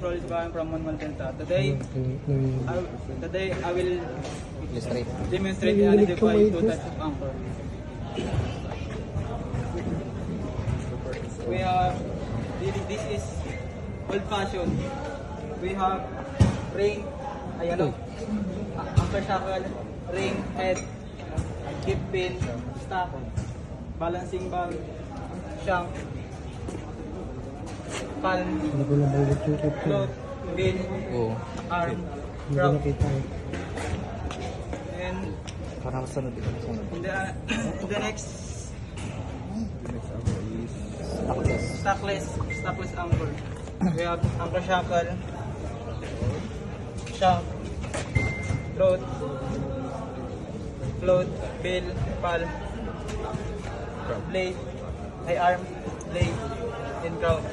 Rollins Bayan from Monmouth Delta. Today I will demonstrate the unidify two types of anchor. We have, this is old fashioned. We have ring, anchor shackle, ring, head, keep pin, stack, balancing bag, shank, palm, float, pin, arm, drop. And in the next stockless anchor. We have anchor shackle, shank, float, bill, palm, blade, arm, blade, and crown.